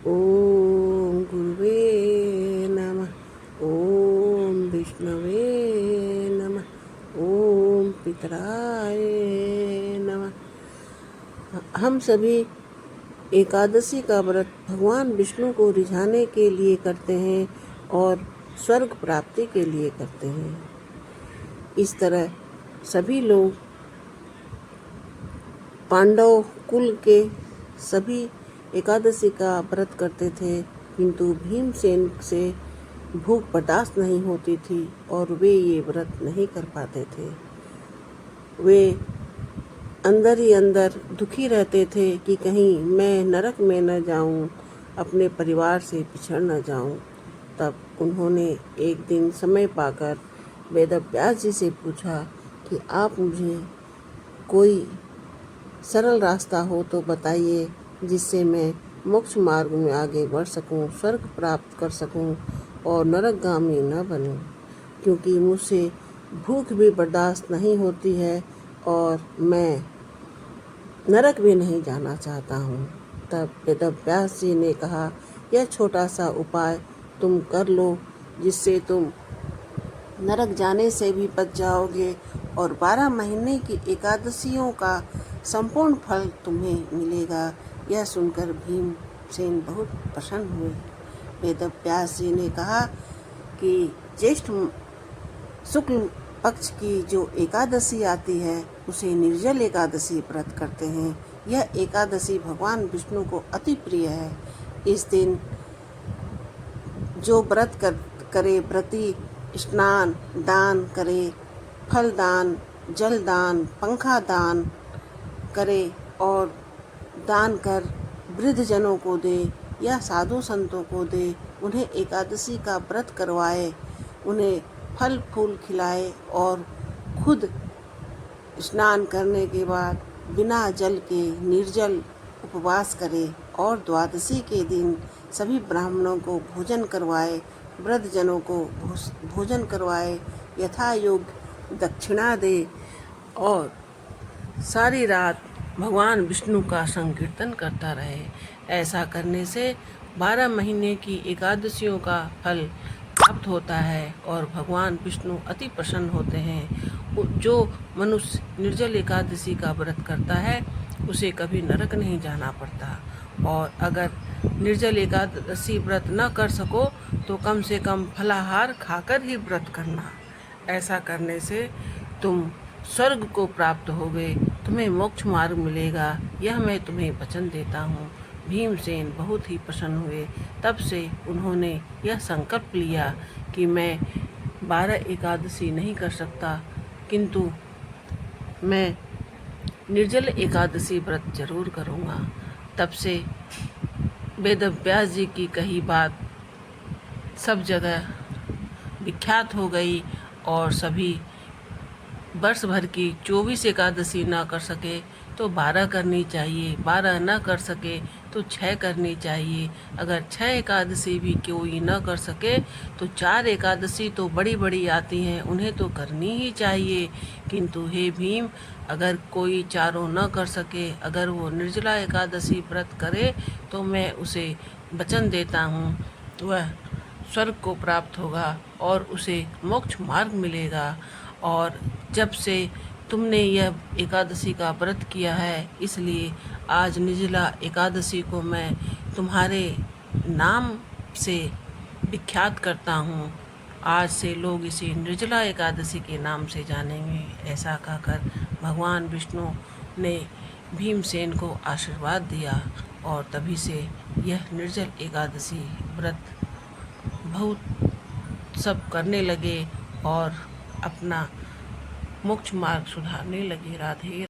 ओम गुरुवे नमः। ओम विष्णवे नमः। ओम पितराय नमः। हम सभी एकादशी का व्रत भगवान विष्णु को रिझाने के लिए करते हैं और स्वर्ग प्राप्ति के लिए करते हैं। इस तरह सभी लोग पांडव कुल के सभी एकादशी का व्रत करते थे, किंतु भीमसेन से भूख बर्दाश्त नहीं होती थी और वे ये व्रत नहीं कर पाते थे। वे अंदर ही अंदर दुखी रहते थे कि कहीं मैं नरक में न जाऊं, अपने परिवार से पिछड़ न जाऊं। तब उन्होंने एक दिन समय पाकर वेदव्यास जी से पूछा कि आप मुझे कोई सरल रास्ता हो तो बताइए, जिससे मैं मोक्ष मार्ग में आगे बढ़ सकूं, स्वर्ग प्राप्त कर सकूं और नरकगामी न बनूं, क्योंकि मुझसे भूख भी बर्दाश्त नहीं होती है और मैं नरक भी नहीं जाना चाहता हूं। तब वेदव्यास जी ने कहा, यह छोटा सा उपाय तुम कर लो, जिससे तुम नरक जाने से भी बच जाओगे और 12 महीने की एकादशियों का संपूर्ण फल तुम्हें मिलेगा। यह सुनकर भीमसेन बहुत प्रसन्न हुए। वेदव्यास जी ने कहा कि ज्येष्ठ शुक्ल पक्ष की जो एकादशी आती है उसे निर्जल एकादशी व्रत करते हैं। यह एकादशी भगवान विष्णु को अति प्रिय है। इस दिन जो व्रत करे, व्रती स्नान दान करे, फल दान, जल दान, पंखा दान करे और दान कर वृद्ध जनों को दे या साधु संतों को दे, उन्हें एकादशी का व्रत करवाए, उन्हें फल फूल खिलाए और खुद स्नान करने के बाद बिना जल के निर्जल उपवास करे और द्वादशी के दिन सभी ब्राह्मणों को भोजन करवाए, वृद्ध जनों को भोजन करवाए, यथा योग्य दक्षिणा दे और सारी रात भगवान विष्णु का संकीर्तन करता रहे। ऐसा करने से 12 महीने की एकादशियों का फल प्राप्त होता है और भगवान विष्णु अति प्रसन्न होते हैं। जो मनुष्य निर्जल एकादशी का व्रत करता है उसे कभी नरक नहीं जाना पड़ता। और अगर निर्जल एकादशी व्रत न कर सको तो कम से कम फलाहार खाकर ही व्रत करना। ऐसा करने से तुम स्वर्ग को प्राप्त होगे, तुम्हें मोक्ष मार्ग मिलेगा, यह मैं तुम्हें वचन देता हूँ। भीमसेन बहुत ही प्रसन्न हुए। तब से उन्होंने यह संकल्प लिया कि मैं 12 एकादशी नहीं कर सकता, किंतु मैं निर्जल एकादशी व्रत जरूर करूँगा। तब से वेदव्यास जी की कही बात सब जगह विख्यात हो गई और सभी वर्ष भर की 24 एकादशी ना कर सके तो 12 करनी चाहिए, 12 ना कर सके तो 6 करनी चाहिए। अगर 6 एकादशी भी कोई ना कर सके तो 4 एकादशी तो बड़ी बड़ी आती हैं, उन्हें तो करनी ही चाहिए। किंतु हे भीम, अगर कोई चारों न कर सके, अगर वो निर्जला एकादशी व्रत करे तो मैं उसे वचन देता हूँ वह स्वर्ग को प्राप्त होगा और उसे मोक्ष मार्ग मिलेगा। और जब से तुमने यह एकादशी का व्रत किया है, इसलिए आज निर्जला एकादशी को मैं तुम्हारे नाम से विख्यात करता हूँ। आज से लोग इसे निर्जला एकादशी के नाम से जानेंगे। ऐसा कहकर भगवान विष्णु ने भीमसेन को आशीर्वाद दिया और तभी से यह निर्जल एकादशी व्रत बहुत सब करने लगे और अपना मोक्ष मार्ग सुधारने लगे। राधे।